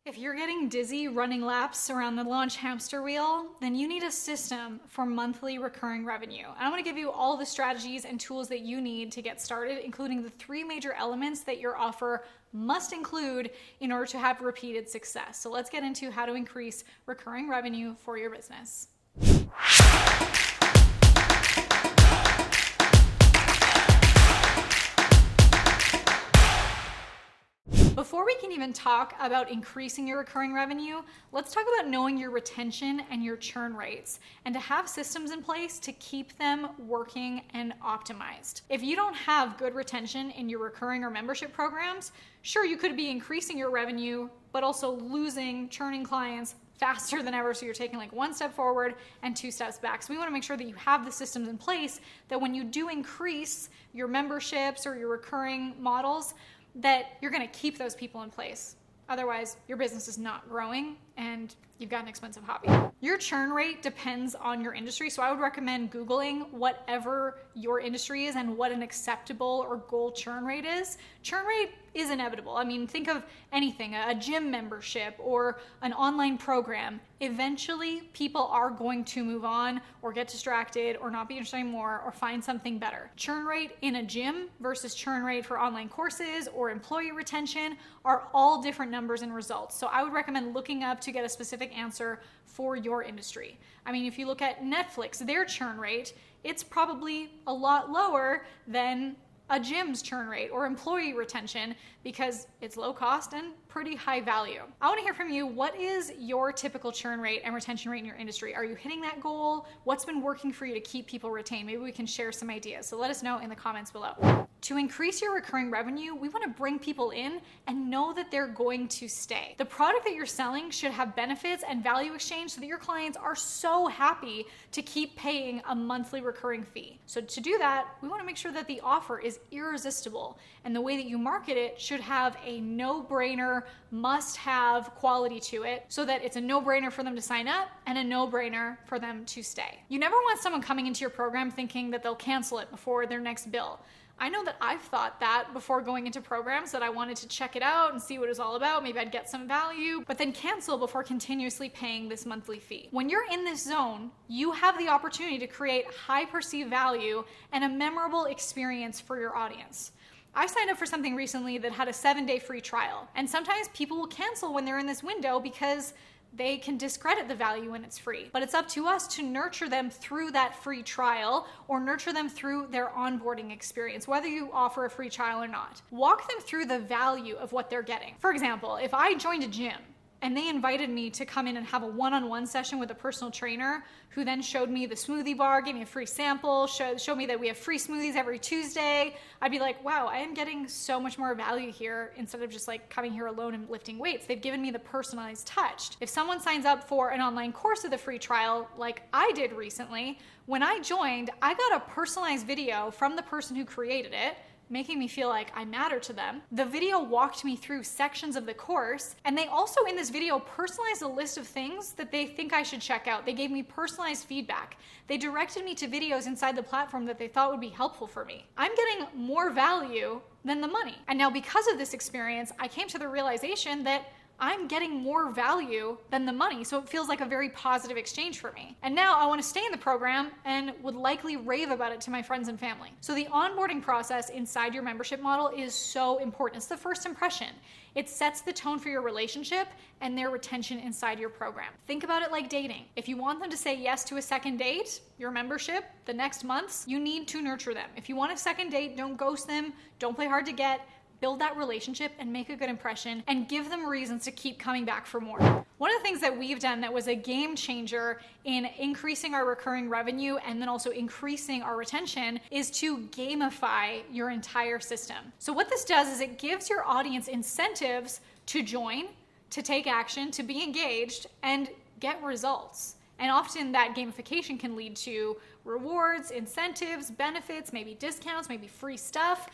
If you're getting dizzy running laps around the launch hamster wheel, then you need a system for monthly recurring revenue. And I'm going to give you all the strategies and tools that you need to get started, including the 3 major elements that your offer must include in order to have repeated success. So let's get into how to increase recurring revenue for your business. Before we can even talk about increasing your recurring revenue, let's talk about knowing your retention and your churn rates and to have systems in place to keep them working and optimized. If you don't have good retention in your recurring or membership programs, sure, you could be increasing your revenue, but also losing, churning clients faster than ever. So you're taking like 1 step forward and 2 steps back. So we want to make sure that you have the systems in place that when you do increase your memberships or your recurring models, that you're going to keep those people in place. Otherwise, your business is not growing and you've got an expensive hobby. Your churn rate depends on your industry, so I would recommend Googling whatever your industry is and what an acceptable or goal churn rate is. Churn rate is inevitable. I mean, think of anything, a gym membership or an online program. Eventually, people are going to move on or get distracted or not be interested anymore or find something better. Churn rate in a gym versus churn rate for online courses or employee retention are all different numbers and results. So I would recommend looking up to get a specific answer for your industry. I mean, if you look at Netflix, their churn rate, it's probably a lot lower than a gym's churn rate or employee retention because it's low cost and pretty high value. I want to hear from you. What is your typical churn rate and retention rate in your industry? Are you hitting that goal? What's been working for you to keep people retained? Maybe we can share some ideas. So let us know in the comments below. To increase your recurring revenue, we want to bring people in and know that they're going to stay. The product that you're selling should have benefits and value exchange so that your clients are so happy to keep paying a monthly recurring fee. So to do that, we want to make sure that the offer is irresistible and the way that you market it should have a no-brainer, must-have quality to it so that it's a no-brainer for them to sign up and a no-brainer for them to stay. You never want someone coming into your program thinking that they'll cancel it before their next bill. I know that I've thought that before going into programs, that I wanted to check it out and see what it's all about. Maybe I'd get some value, but then cancel before continuously paying this monthly fee. When you're in this zone, you have the opportunity to create high perceived value and a memorable experience for your audience. I signed up for something recently that had a 7-day free trial, and sometimes people will cancel when they're in this window because they can discredit the value when it's free. But it's up to us to nurture them through that free trial or nurture them through their onboarding experience, whether you offer a free trial or not. Walk them through the value of what they're getting. For example, if I joined a gym and they invited me to come in and have a one-on-one session with a personal trainer who then showed me the smoothie bar, gave me a free sample, showed me that we have free smoothies every Tuesday, I'd be like, wow, I am getting so much more value here instead of just like coming here alone and lifting weights. They've given me the personalized touch. If someone signs up for an online course with a free trial, like I did recently, when I joined, I got a personalized video from the person who created it, making me feel like I matter to them. The video walked me through sections of the course, and they also in this video personalized a list of things that they think I should check out. They gave me personalized feedback. They directed me to videos inside the platform that they thought would be helpful for me. I'm getting more value than the money. And now because of this experience, I came to the realization that I'm getting more value than the money, so it feels like a very positive exchange for me. And now I want to stay in the program and would likely rave about it to my friends and family. So the onboarding process inside your membership model is so important. It's the first impression. It sets the tone for your relationship and their retention inside your program. Think about it like dating. If you want them to say yes to a second date, your membership, the next months, you need to nurture them. If you want a second date, don't ghost them, don't play hard to get. Build that relationship and make a good impression and give them reasons to keep coming back for more. One of the things that we've done that was a game changer in increasing our recurring revenue and then also increasing our retention is to gamify your entire system. So what this does is it gives your audience incentives to join, to take action, to be engaged, and get results. And often that gamification can lead to rewards, incentives, benefits, maybe discounts, maybe free stuff.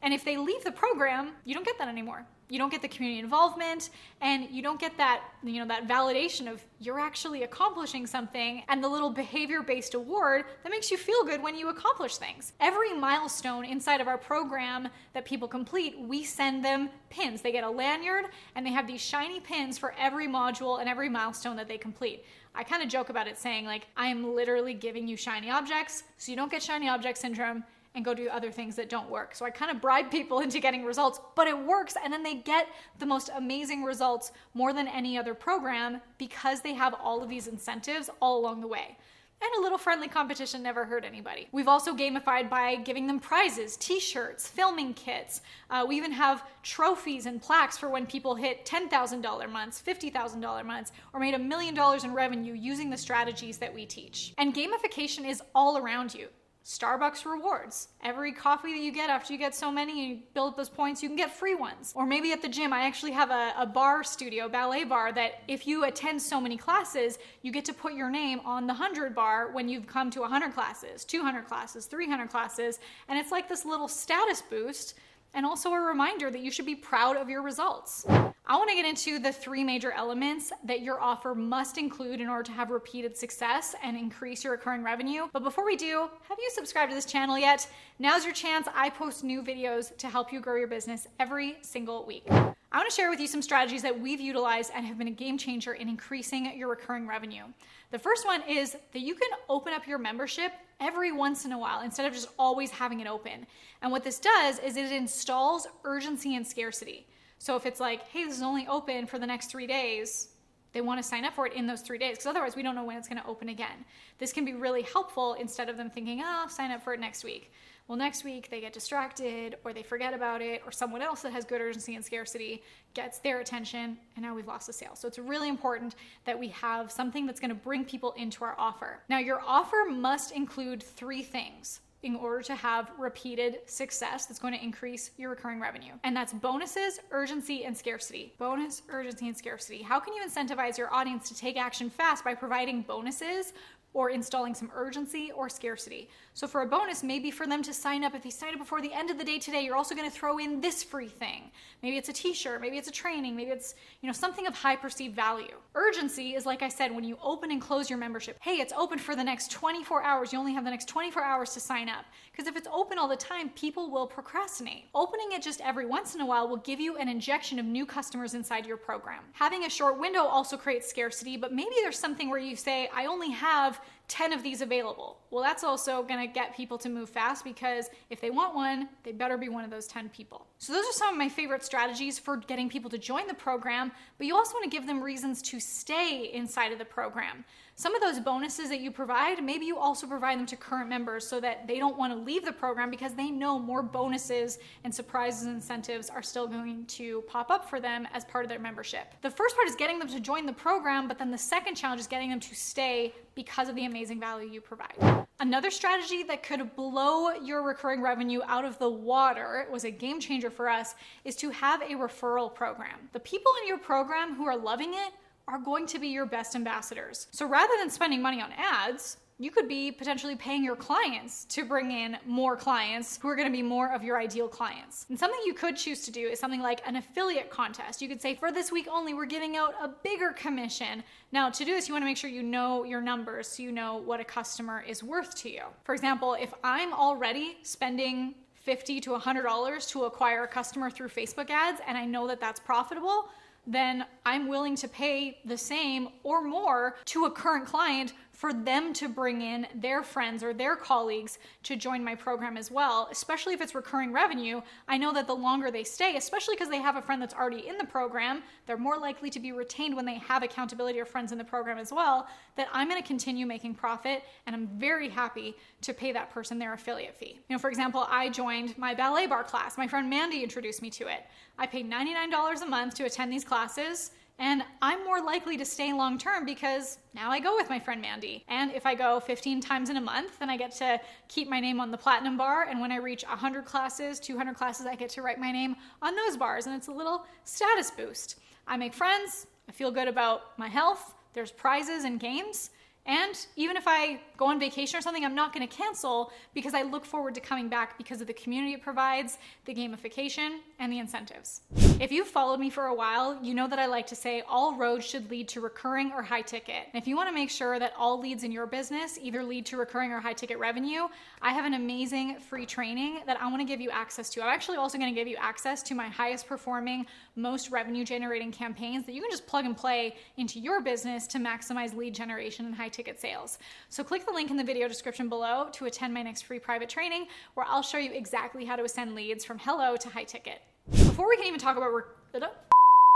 And if they leave the program, you don't get that anymore. You don't get the community involvement, and you don't get that, that validation of you're actually accomplishing something, and the little behavior-based award that makes you feel good when you accomplish things. Every milestone inside of our program that people complete, we send them pins. They get a lanyard, and they have these shiny pins for every module and every milestone that they complete. I kind of joke about it saying, like, I am literally giving you shiny objects so you don't get shiny object syndrome and go do other things that don't work. So I kind of bribe people into getting results, but it works, and then they get the most amazing results more than any other program because they have all of these incentives all along the way. And a little friendly competition never hurt anybody. We've also gamified by giving them prizes, t-shirts, filming kits. We even have trophies and plaques for when people hit $10,000 months, $50,000 months, or made $1 million in revenue using the strategies that we teach. And gamification is all around you. Starbucks rewards. Every coffee that you get after you get so many and you build up those points, you can get free ones. Or maybe at the gym, I actually have a bar studio, ballet bar, that if you attend so many classes, you get to put your name on the 100 bar when you've come to 100 classes, 200 classes, 300 classes. And it's like this little status boost and also a reminder that you should be proud of your results. I want to get into the 3 major elements that your offer must include in order to have repeated success and increase your recurring revenue. But before we do, have you subscribed to this channel yet? Now's your chance. I post new videos to help you grow your business every single week. I want to share with you some strategies that we've utilized and have been a game changer in increasing your recurring revenue. The first one is that you can open up your membership every once in a while instead of just always having it open. And what this does is it installs urgency and scarcity. So if it's like, hey, this is only open for the next 3 days, they want to sign up for it in those 3 days, because otherwise we don't know when it's going to open again. This can be really helpful instead of them thinking, oh, I'll sign up for it next week. Well, next week they get distracted or they forget about it, or someone else that has good urgency and scarcity gets their attention, and now we've lost the sale. So it's really important that we have something that's going to bring people into our offer. Now, your offer must include 3 things in order to have repeated success that's going to increase your recurring revenue. And that's bonuses, urgency, and scarcity. Bonus, urgency, and scarcity. How can you incentivize your audience to take action fast by providing bonuses or installing some urgency or scarcity? So for a bonus, maybe for them to sign up, if they sign up before the end of the day today, you're also going to throw in this free thing. Maybe it's a t-shirt, maybe it's a training, maybe it's, something of high perceived value. Urgency is, like I said, when you open and close your membership. Hey, it's open for the next 24 hours. You only have the next 24 hours to sign up. Because if it's open all the time, people will procrastinate. Opening it just every once in a while will give you an injection of new customers inside your program. Having a short window also creates scarcity, but maybe there's something where you say, I only have 10 of these available. Well, that's also going to get people to move fast, because if they want one, they better be one of those 10 people. So those are some of my favorite strategies for getting people to join the program, but you also want to give them reasons to stay inside of the program. Some of those bonuses that you provide, maybe you also provide them to current members so that they don't want to leave the program, because they know more bonuses and surprises and incentives are still going to pop up for them as part of their membership. The first part is getting them to join the program, but then the second challenge is getting them to stay because of the amazing value you provide. Another strategy that could blow your recurring revenue out of the water, it was a game changer for us, is to have a referral program. The people in your program who are loving it are going to be your best ambassadors. So rather than spending money on ads, you could be potentially paying your clients to bring in more clients who are going to be more of your ideal clients. And something you could choose to do is something like an affiliate contest. You could say, for this week only, we're giving out a bigger commission. Now, to do this, you want to make sure you know your numbers so you know what a customer is worth to you. For example, if I'm already spending $50 to $100 to acquire a customer through Facebook ads, and I know that that's profitable, then I'm willing to pay the same or more to a current client for them to bring in their friends or their colleagues to join my program as well, especially if it's recurring revenue. I know that the longer they stay, especially because they have a friend that's already in the program, they're more likely to be retained when they have accountability or friends in the program as well, that I'm going to continue making profit, and I'm very happy to pay that person their affiliate fee. For example, I joined my ballet bar class. My friend Mandy introduced me to it. I paid $99 a month to attend these classes, and I'm more likely to stay long-term because now I go with my friend Mandy. And if I go 15 times in a month, then I get to keep my name on the platinum bar. And when I reach 100 classes, 200 classes, I get to write my name on those bars. And it's a little status boost. I make friends. I feel good about my health. There's prizes and games. And even if I go on vacation or something, I'm not going to cancel because I look forward to coming back because of the community it provides, the gamification, and the incentives. If you've followed me for a while, you know that I like to say all roads should lead to recurring or high ticket. And if you want to make sure that all leads in your business either lead to recurring or high ticket revenue, I have an amazing free training that I want to give you access to. I'm actually also going to give you access to my highest performing, most revenue generating campaigns that you can just plug and play into your business to maximize lead generation and high ticket sales. So click the link in the video description below to attend my next free private training where I'll show you exactly how to ascend leads from hello to high ticket. Before we can even talk about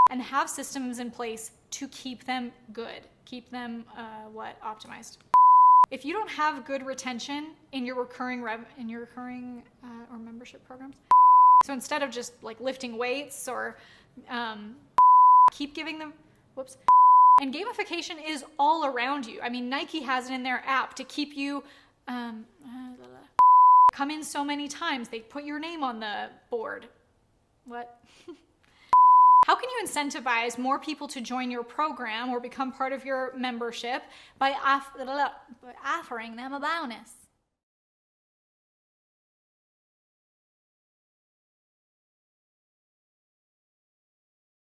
and have systems in place to keep them good, keep them optimized. If you don't have good retention in your recurring or membership programs, so instead of just like lifting weights or keep giving them, and gamification is all around you. I mean, Nike has it in their app to keep you come in so many times. They put your name on the board. What? How can you incentivize more people to join your program or become part of your membership by offering them a bonus?